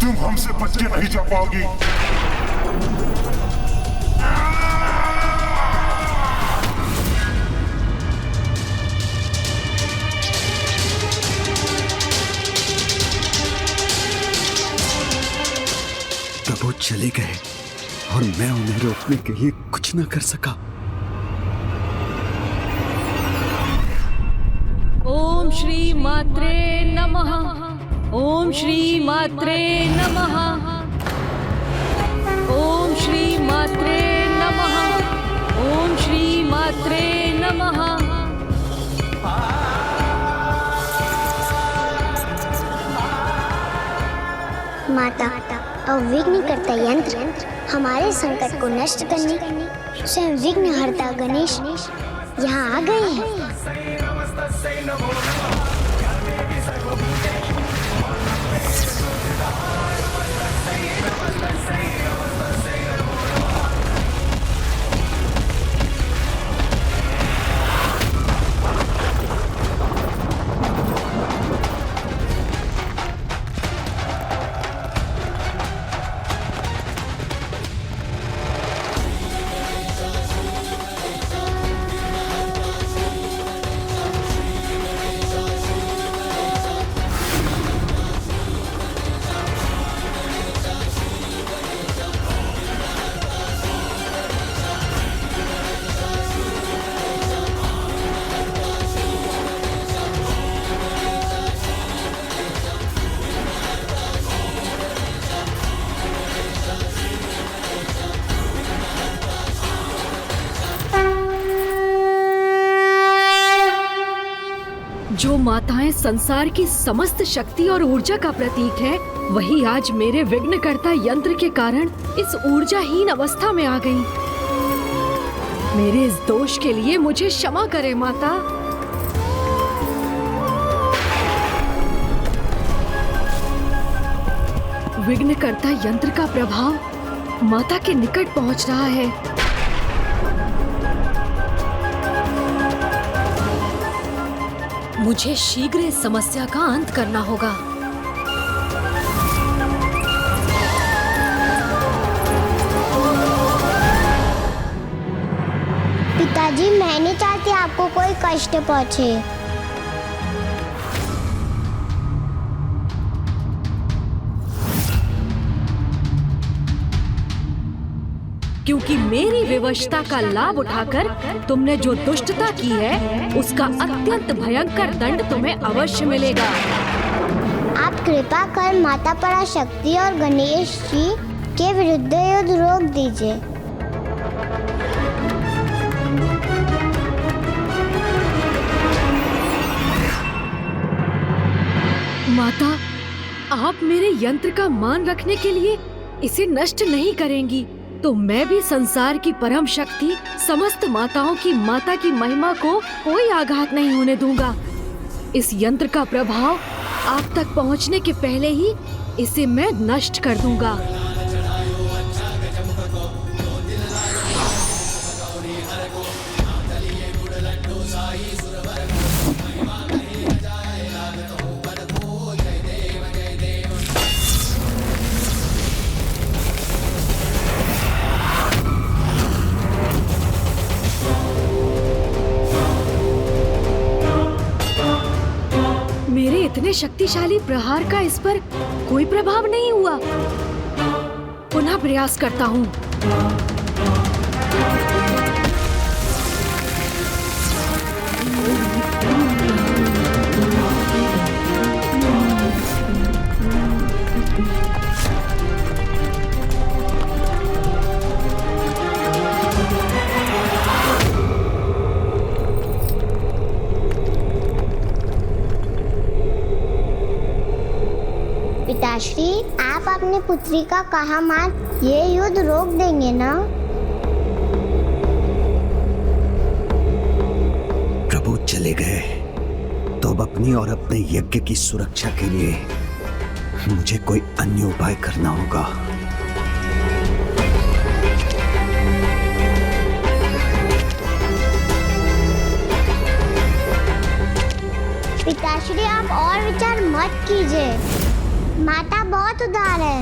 तुम हमसे बच के नहीं जा पाओगी। प्रभु चले गए और मैं उन्हें रोकने के लिए कुछ न कर सका। ओम श्री मात्रे नमः। ओम श्री मात्रे नमः। ओम श्री मात्रे नमः। ओम श्री मात्रे नमः। माता, अविघ्नकर्ता यंत्र हमारे संकट को नष्ट करने स्वयं विघ्नहर्ता गणेश यहाँ आ गए हैं। जो माताएं संसार की समस्त शक्ति और ऊर्जा का प्रतीक है, वही आज मेरे विघ्नकर्ता यंत्र के कारण इस ऊर्जाहीन अवस्था में आ गई। मेरे इस दोष के लिए मुझे क्षमा करे माता। विघ्नकर्ता यंत्र का प्रभाव माता के निकट पहुंच रहा है। मुझे शीघ्र इस समस्या का अंत करना होगा। पिताजी, मैं नहीं चाहती आपको कोई कष्ट पहुंचे। क्योंकि मेरी विवशता का लाभ उठाकर तुमने जो दुष्टता की है, उसका अत्यंत भयंकर दंड तुम्हें अवश्य मिलेगा। आप कृपा कर माता पराशक्ति और गणेश जी के विरुद्ध युद्ध रोक दीजिए। माता, आप मेरे यंत्र का मान रखने के लिए इसे नष्ट नहीं करेंगी, तो मैं भी संसार की परम शक्ति समस्त माताओं की माता की महिमा को कोई आघात नहीं होने दूंगा। इस यंत्र का प्रभाव आप तक पहुंचने के पहले ही इसे मैं नष्ट कर दूंगा। मेरे इतने शक्तिशाली प्रहार का इस पर कोई प्रभाव नहीं हुआ। पुनः प्रयास करता हूँ। पिताश्री, आप अपनी पुत्री का कहा मान ये युद्ध रोक देंगे ना? प्रभु चले गए तो अब अपनी और अपने यज्ञ की सुरक्षा के लिए मुझे कोई अन्य उपाय करना होगा। पिताश्री, आप और विचार मत कीजिए। माता बहुत उदार है।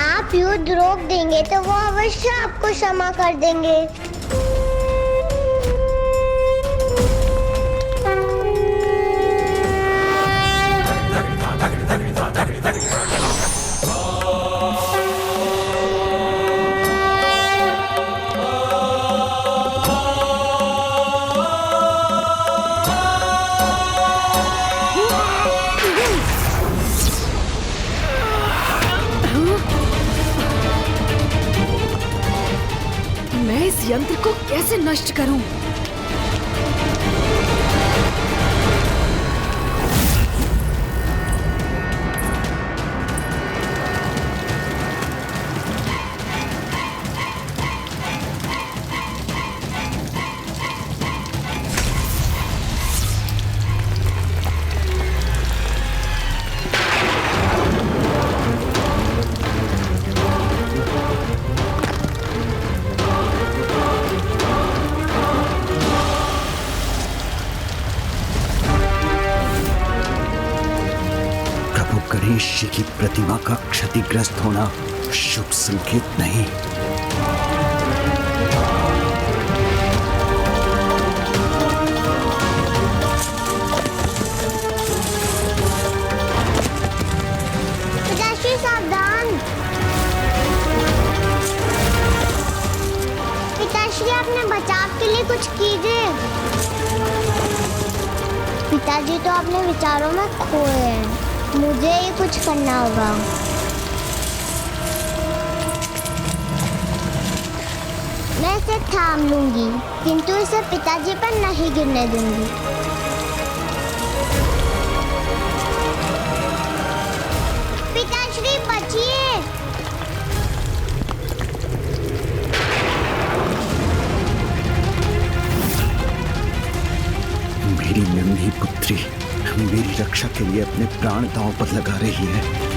आप युद्ध रोक देंगे तो वो अवश्य आपको क्षमा कर देंगे। मैं इस यंत्र को कैसे नष्ट करूं? गणेश जी की प्रतिमा का क्षतिग्रस्त होना शुभ संकेत नहीं। पिताश्री सावधान। पिताश्री अपने बचाव के लिए कुछ कीजिए। पिताजी तो अपने विचारों में खोए हैं। मुझे ये कुछ करना होगा। मैं इसे थाम लूंगी, किंतु इसे पिताजी पर नहीं गिरने दूंगी। पिताश्री बचिए। मेरी नन्ही पुत्री मेरी रक्षा के लिए अपने प्राण दांव पर लगा रही है।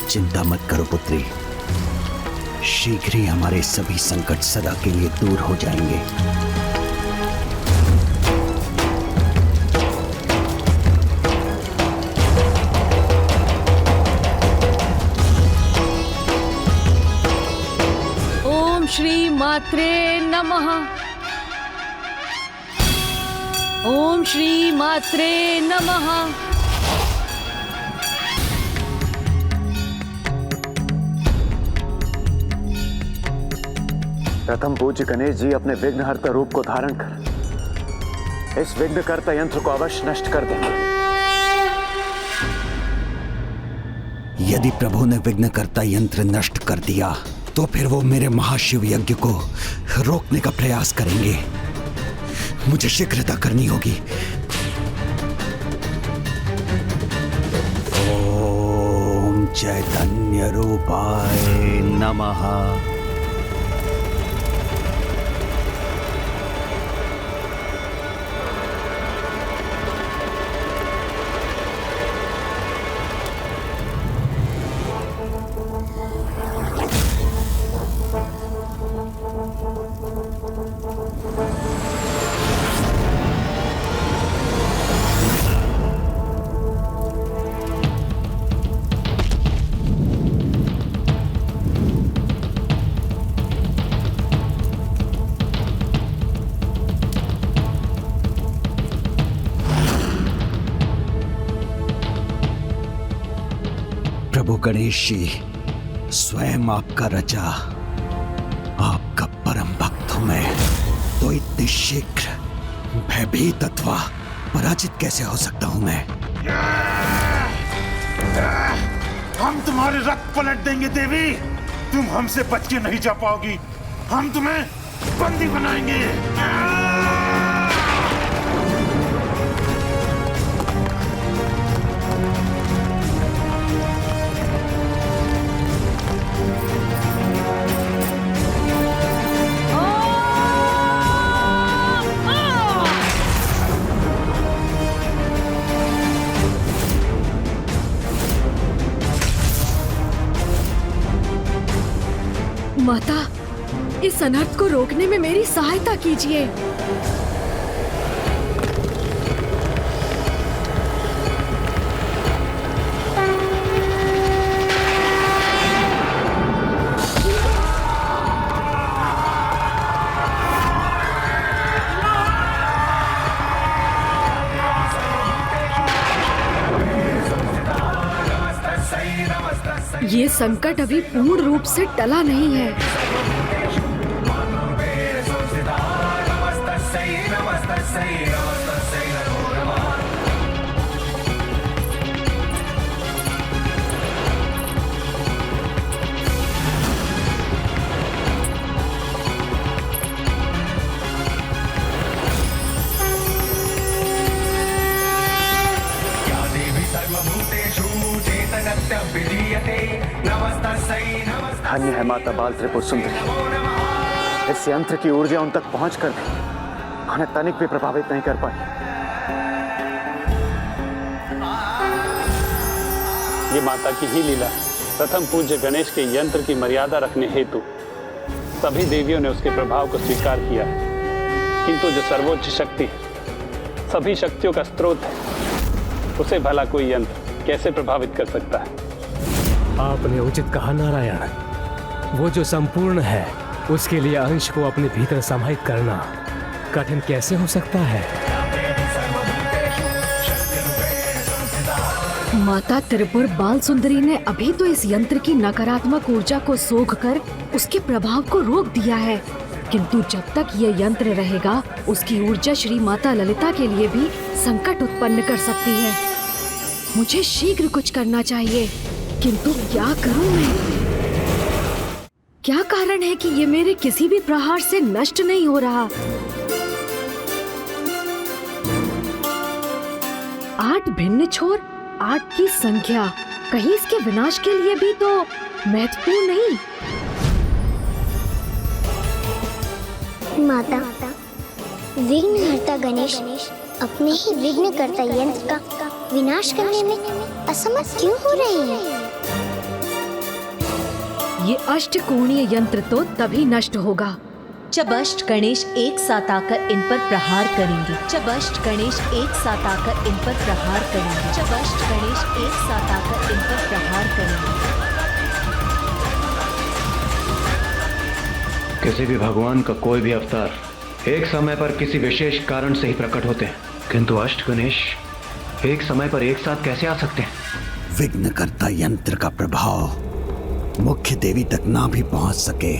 चिंता मत करो पुत्री, शीघ्र ही हमारे सभी संकट सदा के लिए दूर हो जाएंगे। ओम श्री मात्रे नमः। ओम श्री मात्रे नमः। प्रथम पूज्य गणेश जी अपने विघ्नहर्ता रूप को धारण कर इस विघ्नकर्ता यंत्र को अवश्य नष्ट कर देंगे। यदि प्रभु ने विघ्नकर्ता यंत्र नष्ट कर दिया तो फिर वो मेरे महाशिव यज्ञ को रोकने का प्रयास करेंगे। मुझे शीघ्रता करनी होगी। ओम चैतन्य रूपाय नमः। प्रभु गणेश जी स्वयं आपका रचा, आपका परम भक्त हूं मैं, तो इतने शीघ्र भयभीत अथवा पराजित कैसे हो सकता हूं मैं? हम तुम्हारे रथ पलट देंगे देवी। तुम हमसे बच के नहीं जा पाओगी। हम तुम्हें बंदी बनाएंगे। माता, इस अनर्थ को रोकने में मेरी सहायता कीजिए। ये संकट अभी पूर्ण रूप से टला नहीं है। धन्य है माता बाल त्रिपुर सुंदरी। इस यंत्र की ऊर्जा उन तक पहुंचकर भी उन्हें तनिक भी प्रभावित नहीं कर पाई। ये माता की ही लीला। प्रथम पूज्य गणेश के यंत्र की मर्यादा रखने हेतु सभी देवियों ने उसके प्रभाव को स्वीकार किया, किंतु जो सर्वोच्च शक्ति सभी शक्तियों का स्रोत है, उसे भला कोई यंत्र कैसे प्रभावित कर सकता है? आपने उचित कहा नारायण। वो जो संपूर्ण है उसके लिए अंश को अपने भीतर समाहित करना कठिन कैसे हो सकता है? माता त्रिपुर बाल सुंदरी ने अभी तो इस यंत्र की नकारात्मक ऊर्जा को सोखकर उसके प्रभाव को रोक दिया है, किंतु जब तक ये यंत्र रहेगा उसकी ऊर्जा श्री माता ललिता के लिए भी संकट उत्पन्न कर सकती है। मुझे शीघ्र कुछ करना चाहिए, किंतु क्या करूं मैं? क्या कारण है कि ये मेरे किसी भी प्रहार से नष्ट नहीं हो रहा? 8 भिन्न छोर, 8 की संख्या, कहीं इसके विनाश के लिए भी तो महत्वपूर्ण नहीं? माता, विघ्नहर्ता गणेश अपने ही विघ्नकर्ता यंत्र का विनाश करने में असमर्थ क्यों हो रहे हैं? ये अष्टकोणीय यंत्र तो तभी नष्ट होगा जब अष्ट गणेश एक साथ आकर इन पर प्रहार करेंगे। जब अष्ट गणेश एक साथ आकर इन पर प्रहार करेंगे। जब अष्ट गणेश एक साथ आकर इन पर प्रहार करेंगे। किसी भी भगवान का कोई भी अवतार एक समय पर किसी विशेष कारण से ही प्रकट होते हैं, किंतु अष्ट गणेश एक समय पर एक साथ कैसे आ सकते हैं? विघ्नकर्ता यंत्र का प्रभाव मुख्य देवी तक ना भी पहुंच सके,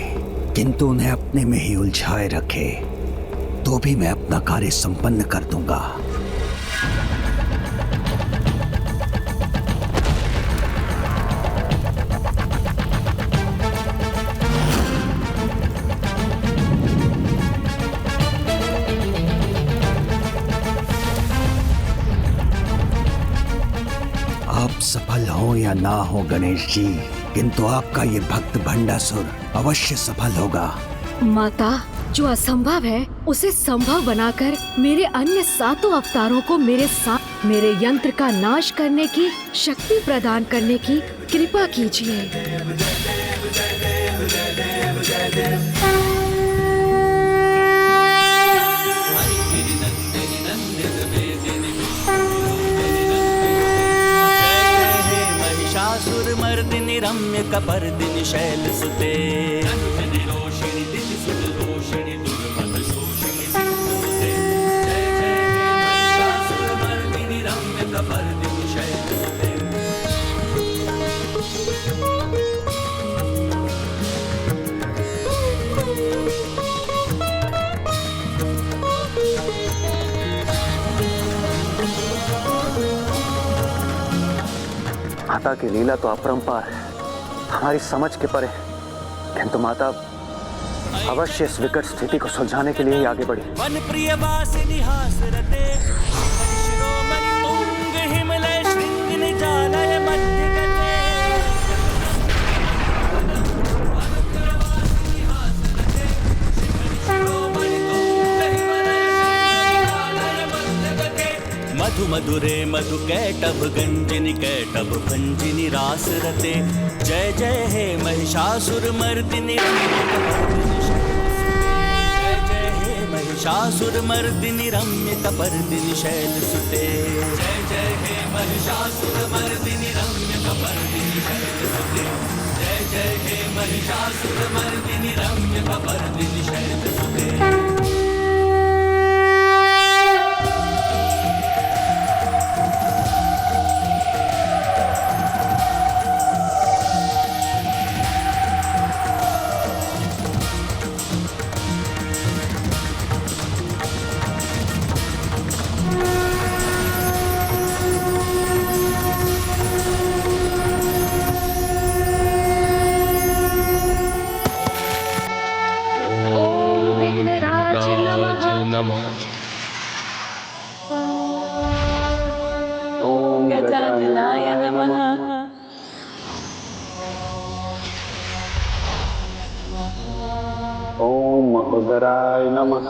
किंतु उन्हें अपने में ही उलझाए रखे, तो भी मैं अपना कार्य संपन्न कर दूंगा। आप सफल हो या ना हो गणेश जी, किंतु आपका ये भक्त भंडासुर अवश्य सफल होगा। माता, जो असंभव है उसे संभव बनाकर मेरे अन्य 7 अवतारों को मेरे साथ मेरे यंत्र का नाश करने की शक्ति प्रदान करने की कृपा कीजिए। महिषासुरमर्दिनि रम्य कपर्दिनि शैलसुते माता की लीला तो अपरंपार है, हमारी समझ के परे, किंतु माता अवश्य इस विकट स्थिति को सुलझाने के लिए ही आगे बढ़े। वन प्रिय वासिनी हास रते शिरोमणि तुंग हिमलय श्रृंग निजालय मध्य गते। मधु मधुरे मधु कैटभ गंजनि कैटभ भंजिनि रास रते। जय जय हे महिषासुर मर्दिनि महिषासुर मर्दिनि रम्य कपर्दिनि शैल सुते। जय जय हे महिषासुर मर्दिनि रम्य कपर्दिनि शैल सुते। जय जय हे महिषासुर मर्दिनि रम्य कपर्दिनि शैल सुते। ओम गजाननाय नमः। ओम महोदराय नमः।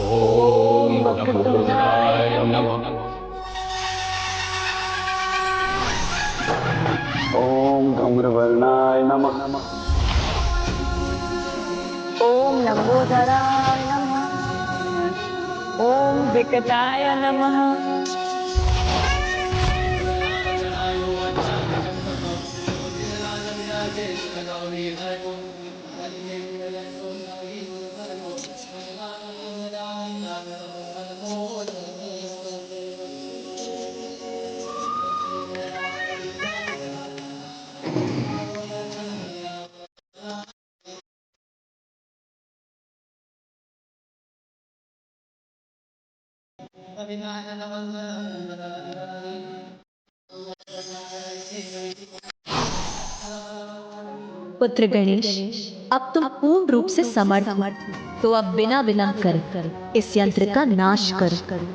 ओम वक्रतुंडाय नमः। ओम धूम्रवर्णाय नमः। ओम लंबोदराय नमः। ओम विकटाय नमः। पुत्र गणेश, अब तुम पूर्ण रूप से समर्थ हो, तो अब बिना विलंब कर इस यंत्र का नाश करो।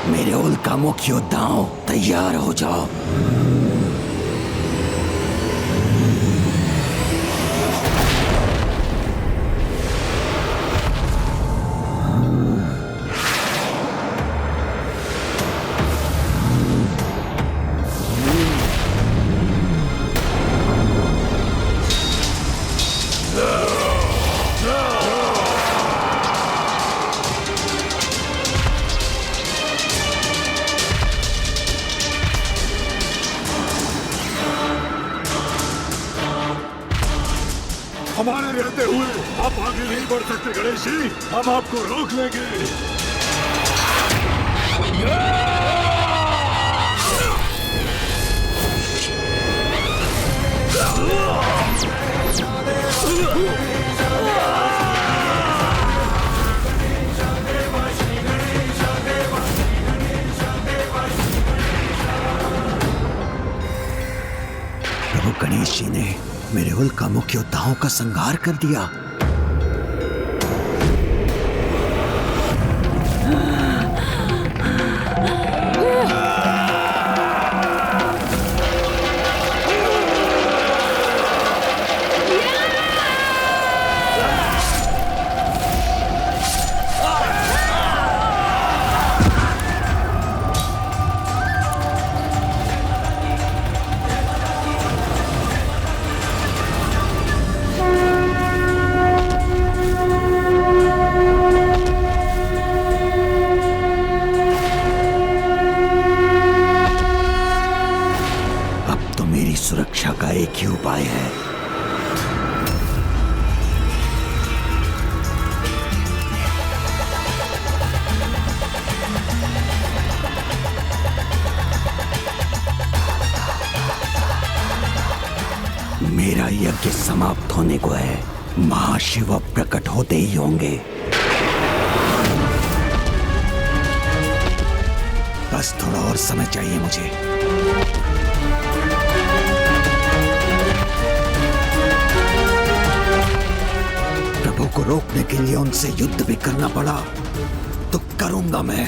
मेरे उल्का मुख योद्धाओं, तैयार हो जाओ। हमारे रहते हुए आप आगे नहीं बढ़ सकते गणेश जी, हम आपको रोक लेंगे। प्रभु गणेश जी ने मेरे उल्का मुख योद्धाओं का संहार कर दिया। एक ही उपाय है। मेरा यज्ञ समाप्त होने को है। महाशिव अब प्रकट होते ही होंगे। बस थोड़ा और समय चाहिए मुझे। प्रभु को रोकने के लिए उनसे युद्ध भी करना पड़ा तो करूंगा मैं।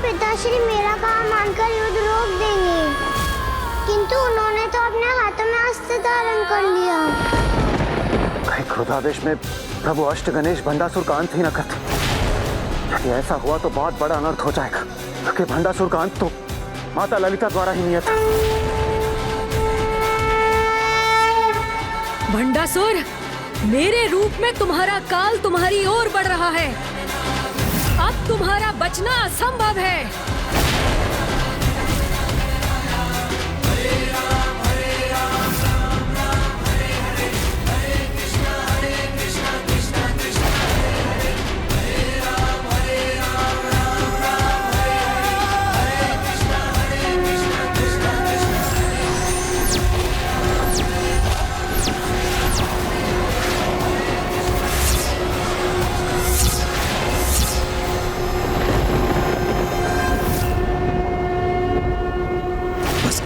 पिताश्री मेरा काम मानकर युद्ध रोक देंगे, किंतु उन्होंने तो अपने हाथों में अस्त्र धारण कर लिया। कहीं क्रोधावेश में प्रभु अष्ट गणेश भंडासुर का अंत ही न करते। यदि ऐसा हुआ तो बहुत बड़ा अनर्थ हो जाएगा, क्योंकि भंडासुर का अंत तो माता ललिता द्वारा ही नियत है। भंडासुर, मेरे रूप में तुम्हारा काल तुम्हारी ओर बढ़ रहा है। अब तुम्हारा बचना असंभव है।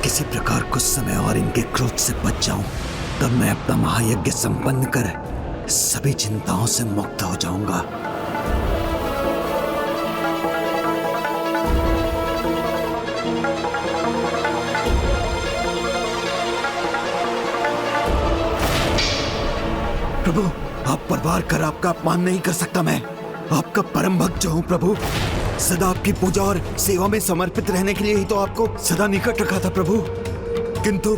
किसी प्रकार कुछ समय और इनके क्रोध से बच जाऊं, तब मैं अपना महायज्ञ संपन्न कर सभी चिंताओं से मुक्त हो जाऊंगा। प्रभु, आप परवार कर आपका अपमान नहीं कर सकता। मैं आपका परम भक्त जो हूं प्रभु। सदा आपकी पूजा और सेवा में समर्पित रहने के लिए ही तो आपको सदा निकट रखा था प्रभु। किंतु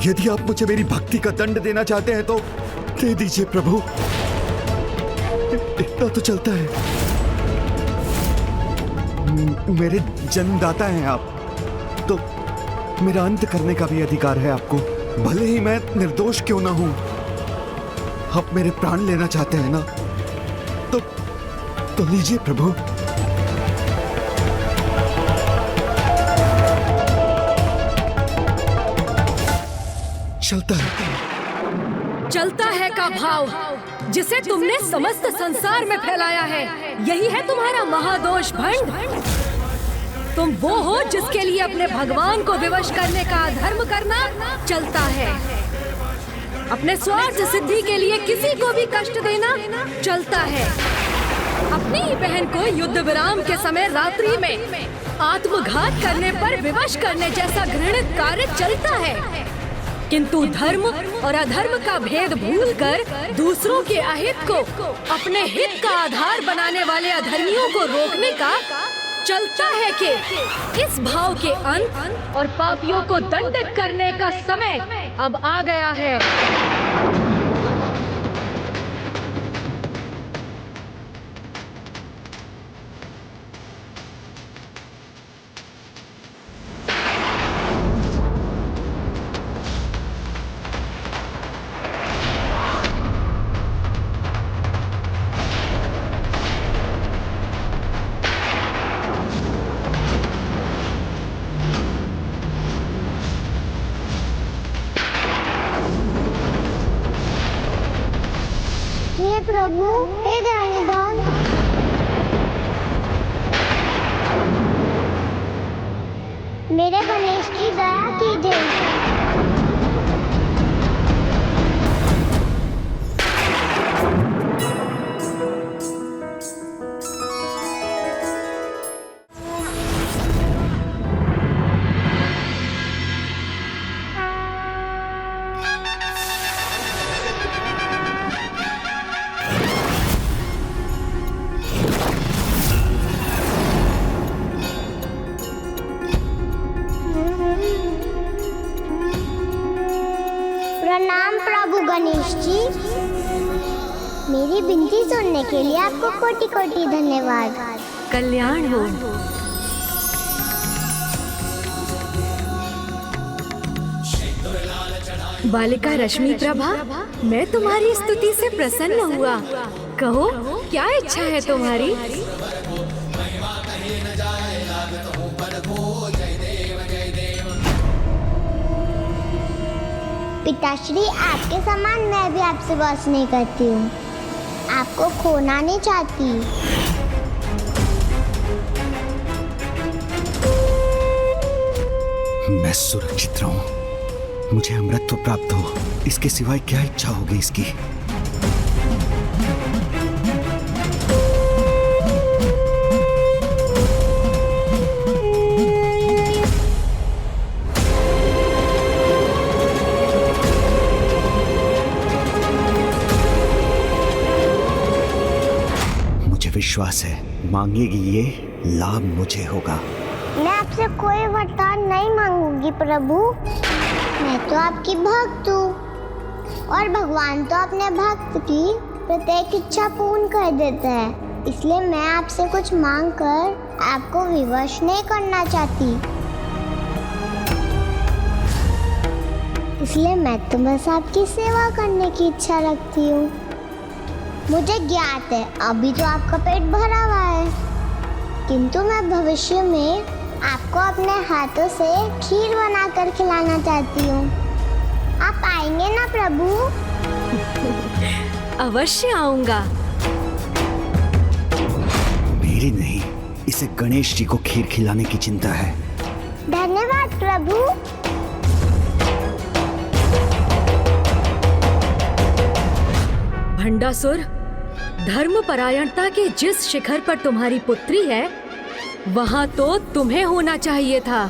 यदि आप मुझे मेरी भक्ति का दंड देना चाहते हैं तो दे दीजिए प्रभु। इतना तो चलता है। मेरे जन्मदाता हैं आप, तो मेरा अंत करने का भी अधिकार है आपको। भले ही मैं निर्दोष क्यों ना हूं, आप मेरे प्राण लेना चाहते हैं ना, तो लीजिए प्रभु। चलता है का भाव जिसे तुमने समस्त संसार में फैलाया है, यही है तुम्हारा महादोष भंड। तुम वो हो जिसके लिए अपने भगवान को विवश करने का अधर्म करना चलता है। अपने स्वार्थ सिद्धि के लिए किसी को भी कष्ट देना चलता है। अपनी ही बहन को युद्ध विराम के समय रात्रि में आत्मघात करने पर विवश करने जैसा घृणित कार्य चलता है। किंतु धर्म और अधर्म का भेद भूलकर दूसरों के अहित को अपने हित का आधार बनाने वाले अधर्मियों को रोकने का चलता है कि इस भाव के अंत और पापियों को दंडित करने का समय अब आ गया है। प्रभु, हे दयानिधान, मेरे गणेश की दया कीजिए। प्रणाम प्रभु गणेश जी। मेरी विनती सुनने के लिए आपको कोटि कोटि धन्यवाद। कल्याण हो। बालिका रश्मि प्रभा, मैं तुम्हारी स्तुति से प्रसन्न हुआ। कहो, क्या इच्छा है तुम्हारी? पिताश्री, आपके समान मैं भी आपसे बस नहीं करती हूँ। आपको खोना नहीं चाहती। मैं सुरक्षित रहूं, मुझे अमृतत्व प्राप्त हो, इसके सिवाय क्या इच्छा होगी इसकी? मुझे विश्वास है, मांगेगी ये लाभ मुझे होगा। मैं आपसे कोई वरदान नहीं मांगूंगी प्रभु। मैं तो आपकी भक्त हूँ और भगवान तो अपने भक्त की प्रत्येक इच्छा पूर्ण कर देते हैं। इसलिए मैं आपसे कुछ मांग कर आपको विवश नहीं करना चाहती। इसलिए मैं तो बस आपकी सेवा करने की इच्छा रखती हूँ। मुझे ज्ञात है अभी तो आपका पेट भरा हुआ है, किंतु मैं भविष्य में आपको अपने हाथों से खीर बनाकर खिलाना चाहती हूँ। आप आएंगे ना प्रभु? अवश्य आऊंगा। मेरी नहीं, इसे गणेश जी को खीर खिलाने की चिंता है। धन्यवाद प्रभु। भंडासुर, धर्मपरायणता के जिस शिखर पर तुम्हारी पुत्री है, वहां तो तुम्हें होना चाहिए था।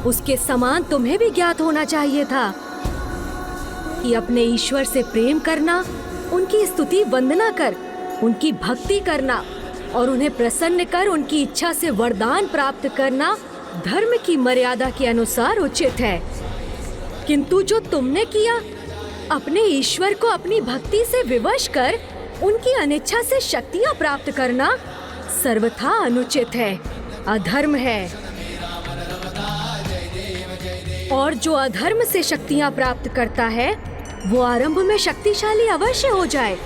उसके समान तुम्हें भी ज्ञात होना चाहिए था कि अपने ईश्वर से प्रेम करना, उनकी स्तुति वंदना कर, उनकी भक्ति करना और उन्हें प्रसन्न कर उनकी इच्छा से वरदान प्राप्त करना धर्म की मर्यादा के अनुसार उचित है। किंतु जो तुमने किया, अपने ईश्वर को अपनी भक्ति से विवश कर उनकी अनिच्छा से शक्तियां प्राप्त करना सर्वथा अनुचित है, अधर्म है। और जो अधर्म से शक्तियां प्राप्त करता है, वो आरंभ में शक्तिशाली अवश्य हो जाए,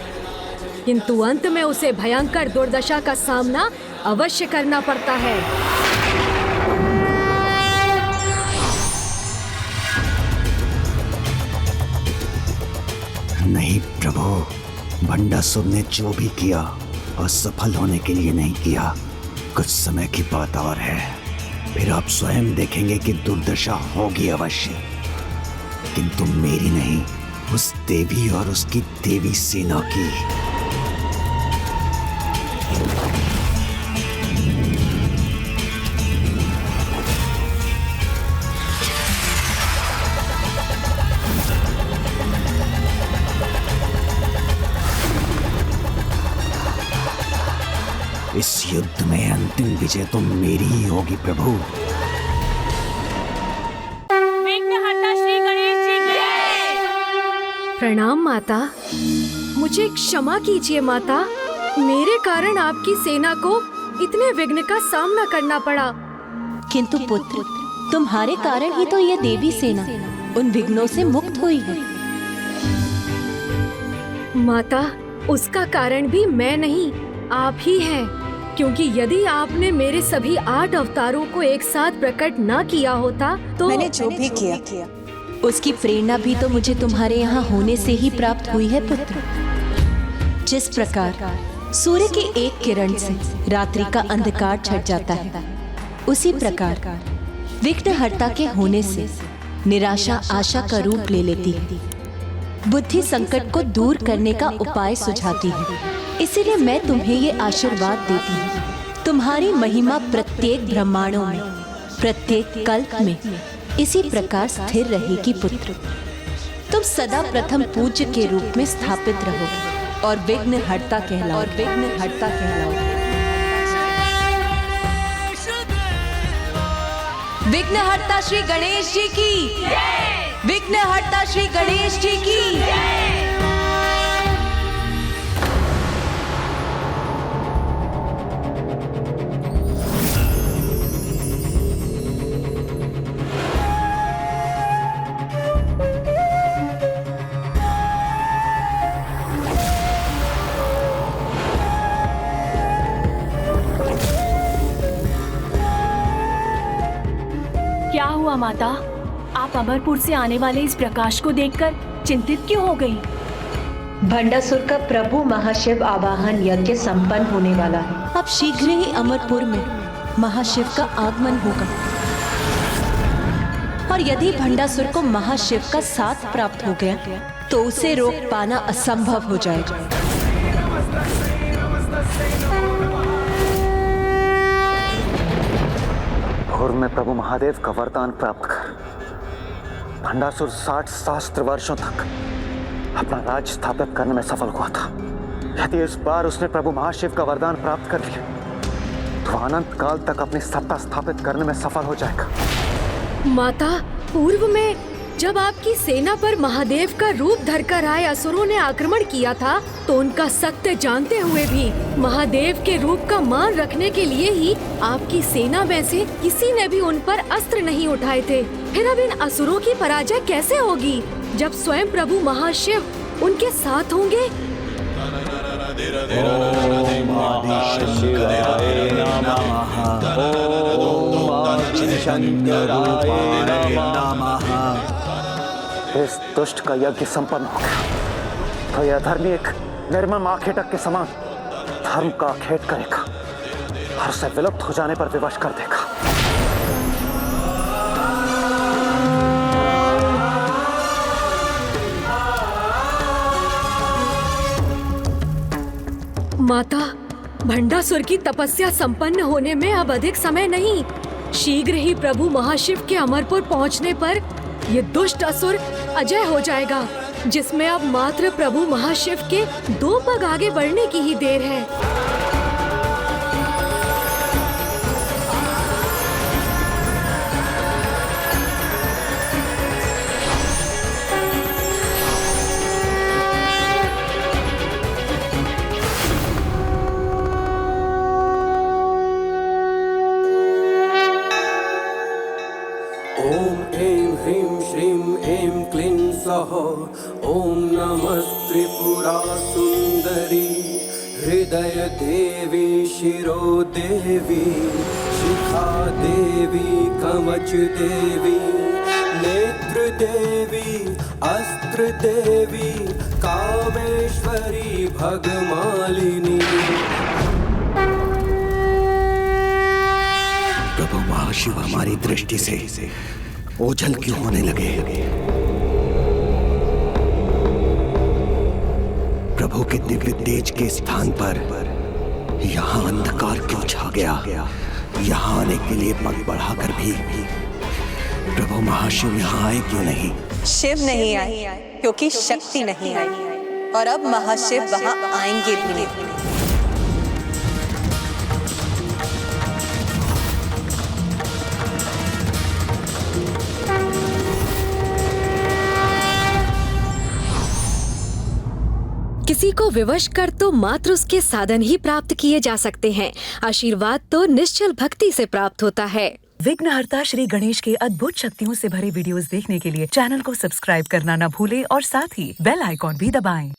किंतु अंत में उसे भयंकर दुर्दशा का सामना अवश्य करना पड़ता है। नहीं प्रभु, भंडासुर ने जो भी किया असफल होने के लिए नहीं किया। कुछ समय की बात और है, फिर आप स्वयं देखेंगे कि दुर्दशा होगी अवश्य, किंतु मेरी नहीं, उस देवी और उसकी देवी सेना की। इस युद्ध में अंतिम विजय तो मेरी ही होगी प्रभु। विघ्नहर्ता श्री गणेश जी की। प्रणाम माता, मुझे क्षमा कीजिए माता। मेरे कारण आपकी सेना को इतने विघ्न का सामना करना पड़ा। किंतु पुत्र, तुम्हारे कारण ही तो ये देवी सेना उन विघ्नों से मुक्त हुई है। माता, उसका कारण भी मैं नहीं, आप ही हैं। क्योंकि यदि आपने मेरे सभी 8 अवतारों को एक साथ प्रकट न किया होता तो मैंने जो भी किया उसकी प्रेरणा भी तो मुझे तुम्हारे यहाँ होने से ही प्राप्त हुई है पुत्र। जिस प्रकार सूर्य की एक किरण से रात्रि का अंधकार छट जाता है, उसी प्रकार विघ्नहर्ता के होने से निराशा आशा का रूप ले लेती है। बुद्धि संकट को दूर करने का उपाय सुझाती है। इसीलिए मैं तुम्हें ये आशीर्वाद देती हूँ, तुम्हारी महिमा प्रत्येक ब्रह्मांडों में, प्रत्येक कल्प में इसी प्रकार स्थिर रहेगी पुत्र। तुम सदा प्रथम पूज्य के रूप में स्थापित रहोगे और विघ्नहर्ता कहलाओगे। विघ्नहर्ता श्री गणेश जी की। विघ्नहर्ता श्री गणेश जी की क्या हुआ माता? आप अमरपुर से आने वाले इस प्रकाश को देखकर चिंतित क्यों हो गई? भंडासुर का प्रभु महाशिव आवाहन यज्ञ संपन्न होने वाला है। अब शीघ्र ही अमरपुर में महाशिव का आगमन होगा और यदि भंडासुर को महाशिव का साथ प्राप्त हो गया तो उसे रोक पाना असंभव हो जाएगा। भोर में प्रभु महादेव का वरदान प्राप्त कर भंडासुर 60 सहस्त्र वर्षों तक अपना राज स्थापित करने में सफल हुआ था। यदि इस बार उसने प्रभु महाशिव का वरदान प्राप्त कर लिया तो अनंत काल तक अपनी सत्ता स्थापित करने में सफल हो जाएगा। माता, पूर्व में जब आपकी सेना पर महादेव का रूप धरकर आए असुरों ने आक्रमण किया था तो उनका सत्य जानते हुए भी महादेव के रूप का मान रखने के लिए ही आपकी सेना में से किसी ने भी उन पर अस्त्र नहीं उठाए थे। फिर अब इन असुरों की पराजय कैसे होगी जब स्वयं प्रभु महाशिव उनके साथ होंगे? इस दुष्ट का यज्ञ संपन्न हो गया तो यह धर्मी एक निर्मम आखेटक के समान धर्म का आखेट करेगा और उसे विलुप्त हो जाने पर विवश कर देगा। माता, भंडासुर की तपस्या संपन्न होने में अब अधिक समय नहीं। शीघ्र ही प्रभु महाशिव के अमरपुर पहुंचने पर ये दुष्ट असुर अजय हो जाएगा, जिसमें अब मात्र प्रभु महाशिव के 2 पग आगे बढ़ने की ही देर है। ओम नमः त्रिपुरा सुंदरी हृदय देवी शिरो देवी शिखा देवी कवच देवी नेत्र देवी अस्त्र देवी कामेश्वरी भगमालिनी। प्रभु महाशिव हमारी दृष्टि से ओझल क्यों होने लगे? प्रभु के दिव्य तेज के स्थान पर यहाँ अंधकार क्यों छा गया? यहाँ आने के लिए पग बढ़ाकर भी प्रभु महाशिव यहाँ आए क्यों नहीं? शिव नहीं आए क्योंकि शक्ति नहीं आई और अब महाशिव वहाँ आएंगे भी नहीं। किसी को विवश कर तो मात्र उसके साधन ही प्राप्त किए जा सकते हैं। आशीर्वाद तो निश्चल भक्ति से प्राप्त होता है। विघ्नहर्ता श्री गणेश के अद्भुत शक्तियों से भरे वीडियोस देखने के लिए चैनल को सब्सक्राइब करना न भूलें और साथ ही बेल आइकॉन भी दबाएं।